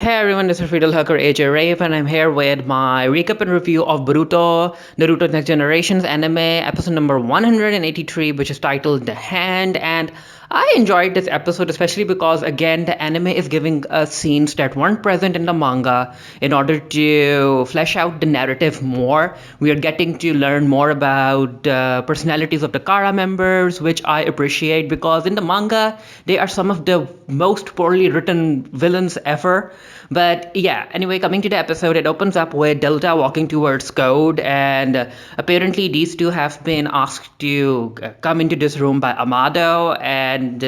Hey everyone, this is Friedel Hacker AJ Rave, and I'm here with my recap and review of Boruto Naruto Next Generations anime episode number 183, which is titled The Hand. And I enjoyed this episode especially because, again, the anime is giving us scenes that weren't present in the manga in order to flesh out the narrative more. We are getting to learn more about the personalities of the Kara members, which I appreciate because in the manga, they are some of the most poorly written villains ever. But yeah, anyway, coming to the episode, it opens up with Delta walking towards Code, and apparently these two have been asked to come into this room by Amado. And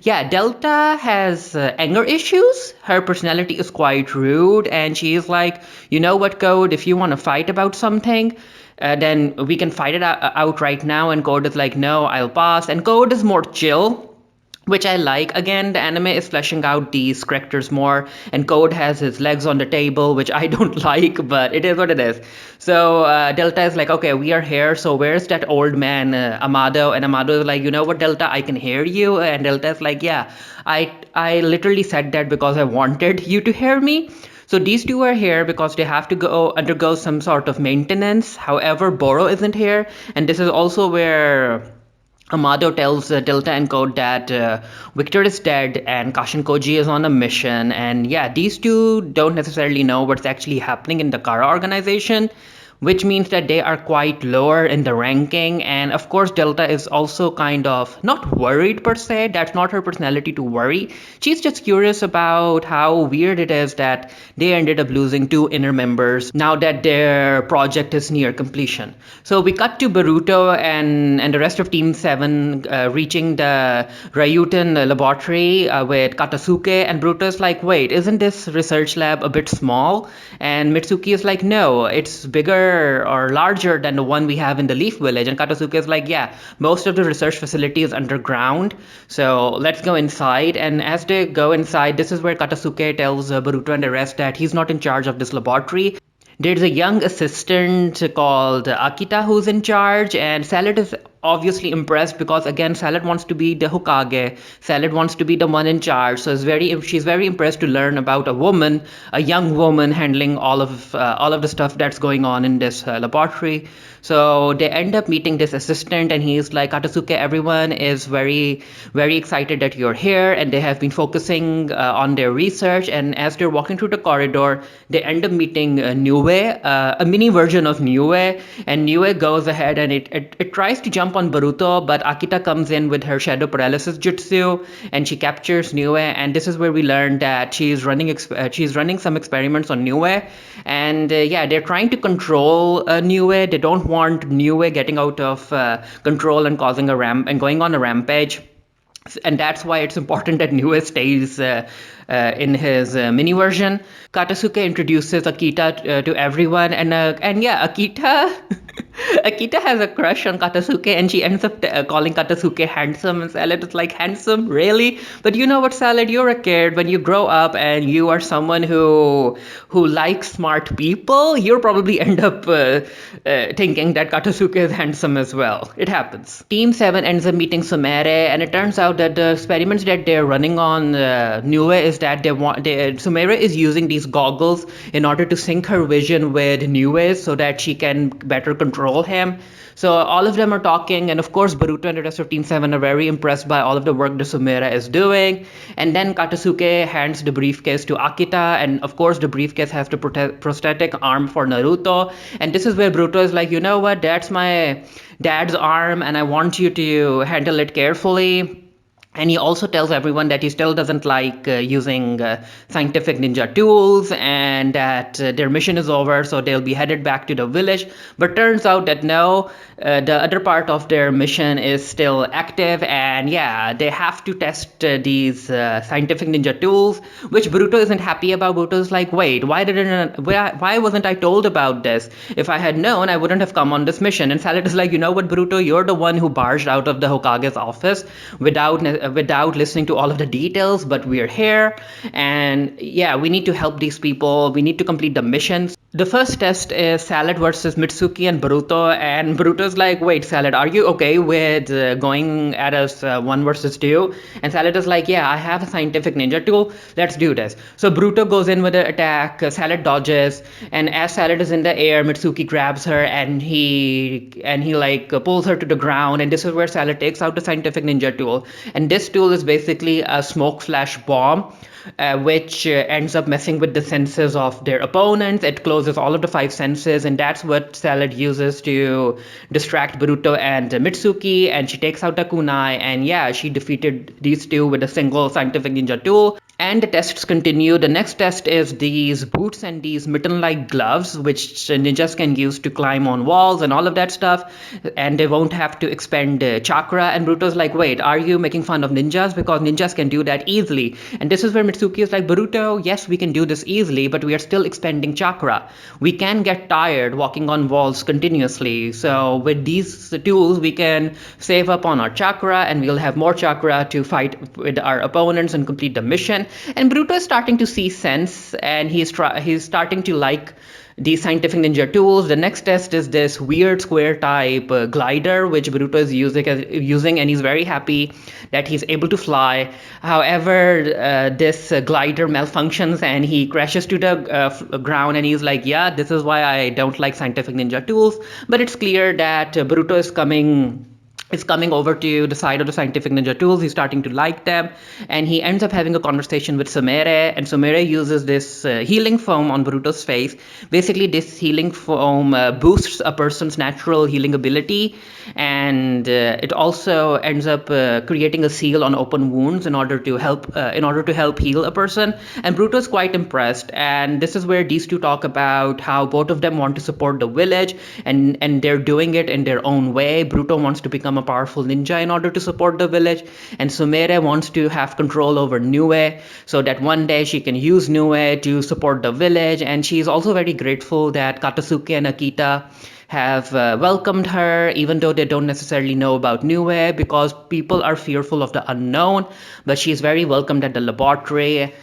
yeah, Delta has anger issues. Her personality is quite rude, and she is like, you know what, Code, if you want to fight about something, then we can fight it out right now. And Code is like, no, I'll pass. And Code is more chill, which I like. Again, the anime is fleshing out these characters more, and Code has his legs on the table, which I don't like, but it is what it is. So Delta is like, okay, we are here, so where's that old man, Amado? And Amado is like, you know what, Delta, I can hear you. And Delta is like, yeah, I literally said that because I wanted you to hear me. So these two are here because they have to go undergo some sort of maintenance. However, Boro isn't here, and this is also where Amado tells Delta and Code that Victor is dead and Kashin Koji is on a mission. And yeah, these two don't necessarily know what's actually happening in the Kara organization, which means that they are quite lower in the ranking. And of course, Delta is also kind of not worried per se. That's not her personality to worry. She's just curious about how weird it is that they ended up losing two inner members now that their project is near completion. So we cut to Boruto and the rest of Team 7 reaching the Ryuten laboratory with Katasuke, and Boruto's like, wait, isn't this research lab a bit small? And Mitsuki is like, no, it's bigger or larger than the one we have in the Leaf Village. And Katasuke is like, yeah, most of the research facility is underground, so let's go inside. And as they go inside, this is where Katasuke tells Boruto and the rest that he's not in charge of this laboratory. There's a young assistant called Akita who's in charge, and Salad is obviously impressed because, again, Salad wants to be the Hokage. Salad wants to be the one in charge, so she's very impressed to learn about a young woman handling all of the stuff that's going on in this laboratory. So they end up meeting this assistant, and he's like, Katasuke, everyone is very, very excited that you're here, and they have been focusing on their research. And as they're walking through the corridor, they end up meeting Niue, a mini version of Niue, and Niue goes ahead and it tries to jump on Boruto, but Akita comes in with her shadow paralysis jutsu, and she captures Niue. And this is where we learn that she's running some experiments on Niue, and yeah, they're trying to control Niue. They don't want Niue getting out of control and going on a rampage. And that's why it's important that Niue stays in his mini version. Katasuke introduces Akita to everyone, and yeah, Akita Akita has a crush on Katasuke, and she ends up calling Katasuke handsome, and Salad is like, handsome, really? But you know what, Salad, you're a kid. When you grow up and you are someone who likes smart people, you'll probably end up thinking that Katasuke is handsome as well. It happens. Team 7 ends up meeting Sumere, and it turns out that the experiments that they're running on Niue is that Sumere is using these goggles in order to sync her vision with Niue's so that she can better control him. So all of them are talking, and of course Boruto and the rest of Team 7 are very impressed by all of the work the Sumera is doing. And then Katasuke hands the briefcase to Akita, and of course the briefcase has the prosthetic arm for Naruto. And this is where Boruto is like, you know what, that's my dad's arm, and I want you to handle it carefully. And he also tells everyone that he still doesn't like using scientific ninja tools, and that their mission is over, so they'll be headed back to the village. But turns out that no, the other part of their mission is still active, and yeah, they have to test these scientific ninja tools, which Boruto isn't happy about. Boruto's like, wait, why wasn't I told about this? If I had known, I wouldn't have come on this mission. And Salad is like, you know what, Boruto, you're the one who barged out of the Hokage's office without listening to all of the details, but we're here, and yeah, we need to help these people. We need to complete the missions. The first test is Salad versus Mitsuki and Boruto, and Boruto's like, "Wait, Salad, are you okay with going at us one versus two?" And Salad is like, "Yeah, I have a scientific ninja tool. Let's do this." So Boruto goes in with an attack. Salad dodges, and as Salad is in the air, Mitsuki grabs her and he like pulls her to the ground. And this is where Salad takes out the scientific ninja tool. And this tool is basically a smoke flash bomb, which ends up messing with the senses of their opponents. It closes all of the five senses, and that's what Salad uses to distract Boruto and Mitsuki. And she takes out a kunai, and yeah, she defeated these two with a single scientific ninja tool. And the tests continue. The next test is these boots and these mitten like gloves, which ninjas can use to climb on walls and all of that stuff. And they won't have to expend chakra. And Bruto's like, "Wait, are you making fun of ninjas? Because ninjas can do that easily." And this is where Mitsuki is like, "Boruto, yes, we can do this easily, but we are still expending chakra. We can get tired walking on walls continuously. So with these tools, we can save up on our chakra and we'll have more chakra to fight with our opponents and complete the mission." And Bruto is starting to see sense, and he's starting to like these scientific ninja tools. The next test is this weird square type glider, which Boruto is using, and he's very happy that he's able to fly. However, this glider malfunctions and he crashes to the ground, and he's like, "Yeah, this is why I don't like scientific ninja tools." But it's clear that Boruto is coming over to the side of the scientific ninja tools. He's starting to like them, and he ends up having a conversation with Sumere. And Sumere uses this healing foam on Boruto's face. Basically, this healing foam boosts a person's natural healing ability, and it also ends up creating a seal on open wounds in order to help heal a person. And Boruto's quite impressed, and this is where these two talk about how both of them want to support the village, and they're doing it in their own way. Boruto wants to become a powerful ninja in order to support the village, and Sumere wants to have control over Nue so that one day she can use Nue to support the village. And she's also very grateful that Katasuke and Akita have welcomed her, even though they don't necessarily know about Nue, because people are fearful of the unknown. But she's very welcomed at the laboratory.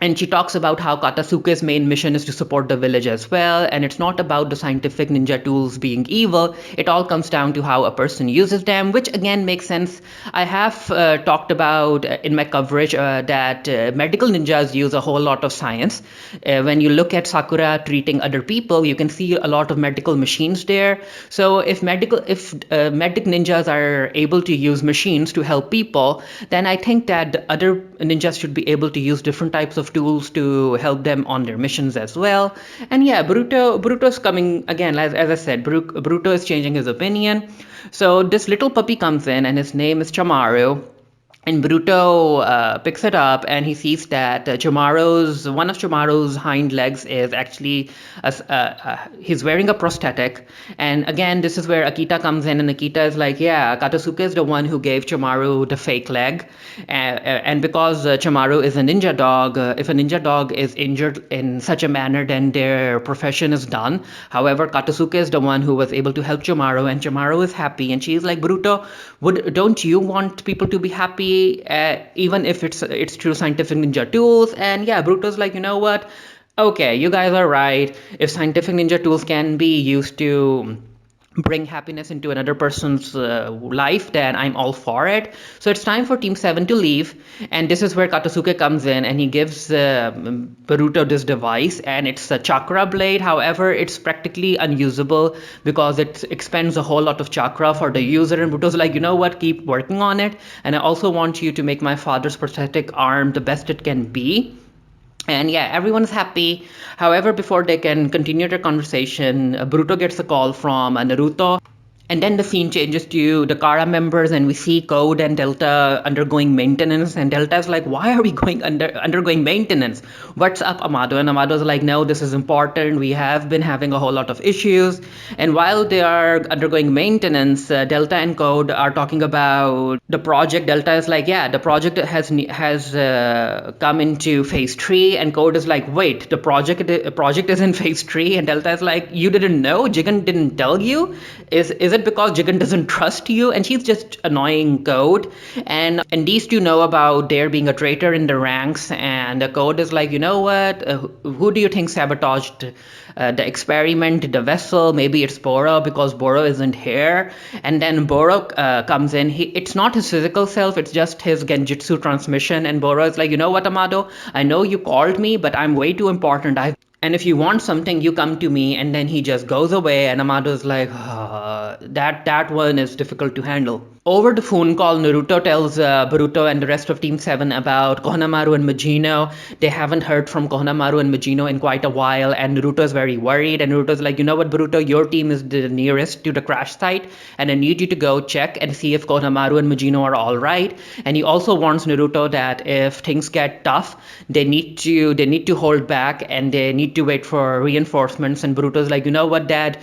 And she talks about how Katasuke's main mission is to support the village as well, and it's not about the scientific ninja tools being evil. It all comes down to how a person uses them, which again makes sense. I have talked about in my coverage that medical ninjas use a whole lot of science. When you look at Sakura treating other people, you can see a lot of medical machines there. So if medic ninjas are able to use machines to help people, then I think that the other ninjas should be able to use different types of tools to help them on their missions as well. And yeah, Bruto's coming again, as I said, Bruto is changing his opinion. So this little puppy comes in, and his name is Chamaru. And Bruto picks it up, and he sees that one of Chamaro's hind legs is actually he's wearing a prosthetic. And again, this is where Akita comes in, and Akita is like, "Yeah, Katasuke is the one who gave Chamaru the fake leg, and because Chamaru is a ninja dog, if a ninja dog is injured in such a manner, then their profession is done." However, Katasuke is the one who was able to help Chamaru, and Chamaru is happy, and she's like, "Bruto, don't you want people to be happy, even if it's through scientific ninja tools?" And yeah, Bruto's like, "You know what? Okay, you guys are right. If scientific ninja tools can be used to bring happiness into another person's life, then I'm all for it." So it's time for Team 7 to leave, and this is where Katasuke comes in, and he gives Boruto this device, and it's a chakra blade. However, it's practically unusable because it expends a whole lot of chakra for the user. And Boruto's like, "You know what? Keep working on it, and I also want you to make my father's prosthetic arm the best it can be." And yeah, everyone's happy. However, before they can continue their conversation, Boruto gets a call from Naruto. And then the scene changes to the Kara members, and we see Code and Delta undergoing maintenance. And Delta's like, "Why are we undergoing maintenance? What's up, Amado?" And Amado's like, "No, this is important. We have been having a whole lot of issues." And while they are undergoing maintenance, Delta and Code are talking about the project. Delta is like, "Yeah, the project has come into phase 3," and Code is like, "Wait, the project is in phase 3," and Delta is like, "You didn't know? Jigen didn't tell you? Is it because Jigen doesn't trust you and she's just annoying Code? And these two know about there being a traitor in the ranks, and the Code is like, you know what? Who do you think sabotaged the experiment, the vessel? Maybe it's Boro because Boro isn't here. And then Boro comes in. It's not his physical self, it's just his Genjutsu transmission. And Boro is like, you know what, Amado? I know you called me, but I'm way too important. And if you want something, you come to me. And then he just goes away, and Amado's like, that one is difficult to handle. Over the phone call, Naruto tells Boruto and the rest of Team 7 about Konohamaru and Majino. They haven't heard from Konohamaru and Majino in quite a while, and Naruto is very worried. And Naruto's like, you know what, Boruto, your team is the nearest to the crash site, and I need you to go check and see if Konohamaru and Majino are all right. And he also warns Naruto that if things get tough, they need to hold back and they need to wait for reinforcements. And Boruto's like, you know what, Dad,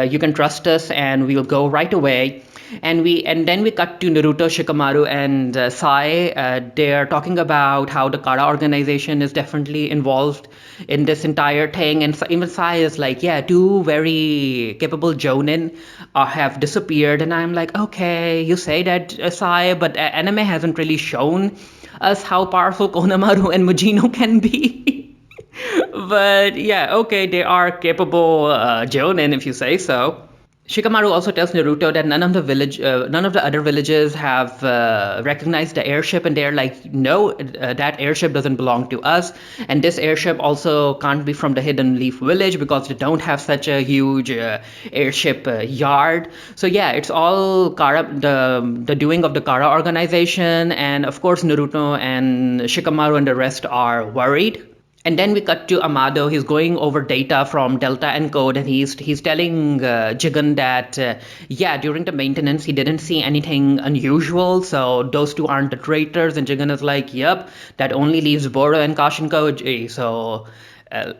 you can trust us, and we'll go right away. And then we cut to Naruto, Shikamaru, and Sai. They're talking about how the Kara organization is definitely involved in this entire thing, and even Sai is like, yeah, two very capable Jonin have disappeared. And I'm like, okay, you say that, Sai, but anime hasn't really shown us how powerful Konohamaru and Mujino can be. But yeah, okay, they are capable Jonin if you say so. Shikamaru also tells Naruto that none of the other villages have recognized the airship, and they're like, no, that airship doesn't belong to us, and this airship also can't be from the Hidden Leaf Village because they don't have such a huge airship yard. So yeah, it's all the doing of the Kara organization, and of course Naruto and Shikamaru and the rest are worried. And then we cut to Amado. He's going over data from Delta and Code, and he's telling Jigen that yeah, during the maintenance he didn't see anything unusual, so those two aren't the traitors. And Jigen is like, yep, that only leaves Boro and Kashin Koji. So uh,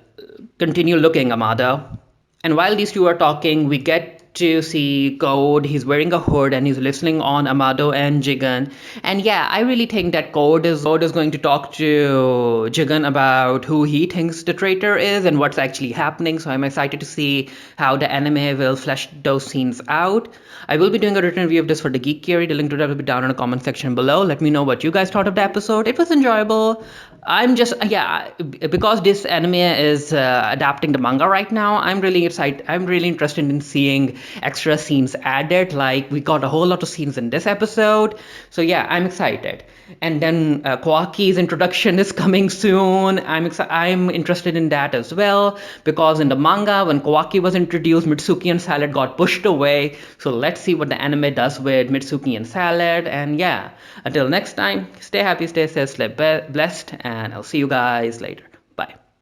continue looking, Amado. And while these two are talking, we get to see Code. He's wearing a hood and he's listening on Amado and Jigen. And yeah, I really think that Code is going to talk to Jigen about who he thinks the traitor is and what's actually happening. So I'm excited to see how the anime will flesh those scenes out. I will be doing a written review of this for the Geek Theory. The link to that will be down in the comment section below. Let me know what you guys thought of the episode. It was enjoyable. I'm just yeah, because this anime is adapting the manga right now. I'm really excited. I'm really interested in seeing extra scenes added. Like we got a whole lot of scenes in this episode. So yeah, I'm excited. And then Kawaki's introduction is coming soon. I'm interested in that as well because in the manga, when Kawaki was introduced, Mitsuki and Salad got pushed away. So let's see what the anime does with Mitsuki and Salad. And yeah, until next time, stay happy, stay safe, stay blessed, and I'll see you guys later.